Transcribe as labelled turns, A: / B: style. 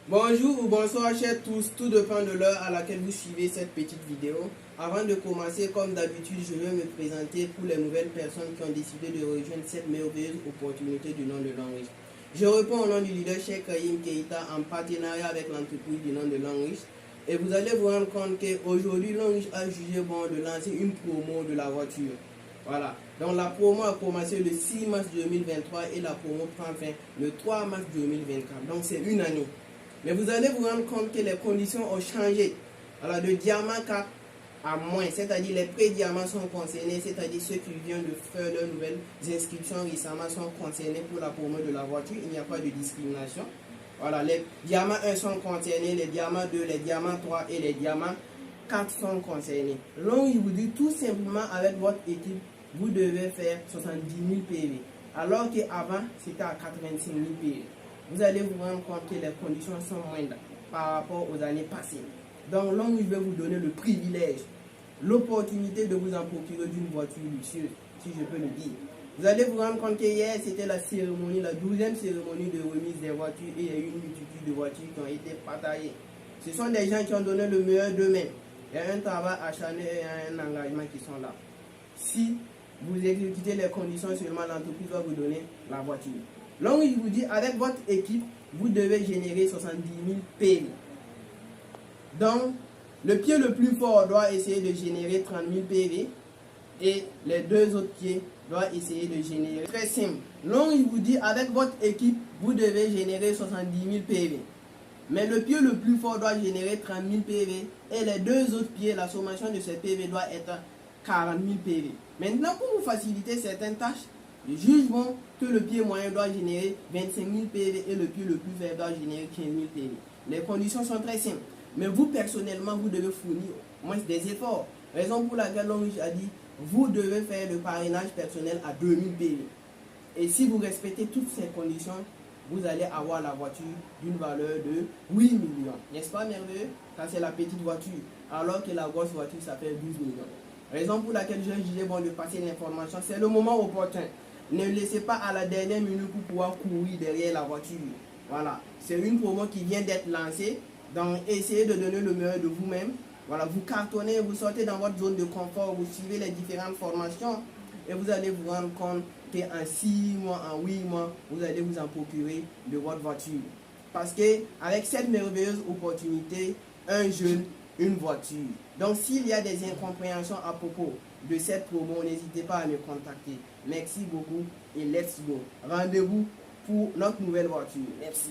A: Bonjour ou bonsoir chers tous, tout dépend de l'heure à laquelle vous suivez cette petite vidéo. Avant de commencer, comme d'habitude, je vais me présenter pour les nouvelles personnes qui ont décidé de rejoindre cette merveilleuse opportunité du nom de Longrich. Je réponds au nom du leader Cheikh Karim Keita en partenariat avec l'entreprise du nom de Longrich. Et vous allez vous rendre compte qu'aujourd'hui, Longrich a jugé bon de lancer une promo de la voiture. Voilà, donc la promo a commencé le 6 mars 2023 et la promo prend fin le 3 mars 2024. Donc c'est une année. Mais vous allez vous rendre compte que les conditions ont changé. Alors de diamant 4 à moins, c'est-à-dire les pré-diamants sont concernés, c'est-à-dire ceux qui viennent de faire leurs nouvelles inscriptions récemment sont concernés pour la promo de la voiture. Il n'y a pas de discrimination. Voilà, les diamants 1 sont concernés, les diamants 2, les diamants 3 et les diamants 4 sont concernés. Donc il vous dit tout simplement avec votre équipe, vous devez faire 70 000 PV. Alors qu'avant, c'était à 85 000 PV. Vous allez vous rendre compte que les conditions sont moindres par rapport aux années passées. Donc là, je vais vous donner le privilège, l'opportunité de vous en procurer d'une voiture luxueuse, si je peux le dire. Vous allez vous rendre compte que hier, c'était la cérémonie, la 12e cérémonie de remise des voitures et il y a eu une multitude de voitures qui ont été partagées. Ce sont des gens qui ont donné le meilleur d'eux-mêmes. Il y a un travail acharné et un engagement qui sont là. Si vous exécutez les conditions, seulement l'entreprise va vous donner la voiture. Là, il vous dit, avec votre équipe, vous devez générer 70 000 PV. Donc, le pied le plus fort doit essayer de générer 30 000 PV et les deux autres pieds doivent essayer de générer. Très simple. Là, il vous dit, avec votre équipe, vous devez générer 70 000 PV. Mais le pied le plus fort doit générer 30 000 PV et les deux autres pieds, la sommation de ces PV doit être 40 000 PV. Maintenant, pour vous faciliter certaines tâches, jugeons que le pied moyen doit générer 25 000 PV et le pied le plus faible doit générer 15 000 PV. Les conditions sont très simples. Mais vous, personnellement, vous devez fournir au moins des efforts. Raison pour laquelle Longrich a dit, vous devez faire le parrainage personnel à 2 000 PV. Et si vous respectez toutes ces conditions, vous allez avoir la voiture d'une valeur de 8 millions. N'est-ce pas merveilleux? Ça, c'est la petite voiture. Alors que la grosse voiture, ça fait 12 millions. Raison pour laquelle je disais bon de passer l'information, c'est le moment opportun. Ne laissez pas à la dernière minute pour pouvoir courir derrière la voiture. Voilà, c'est une promo qui vient d'être lancée. Donc, essayez de donner le meilleur de vous-même. Voilà, vous cartonnez, vous sortez dans votre zone de confort, vous suivez les différentes formations et vous allez vous rendre compte qu'en 6 mois, en 8 mois, vous allez vous en procurer de votre voiture. Parce qu'avec cette merveilleuse opportunité, un jeune, une voiture. Donc, s'il y a des incompréhensions à propos de cette promo, n'hésitez pas à me contacter. Merci beaucoup et let's go. Rendez-vous pour notre nouvelle voiture. Merci.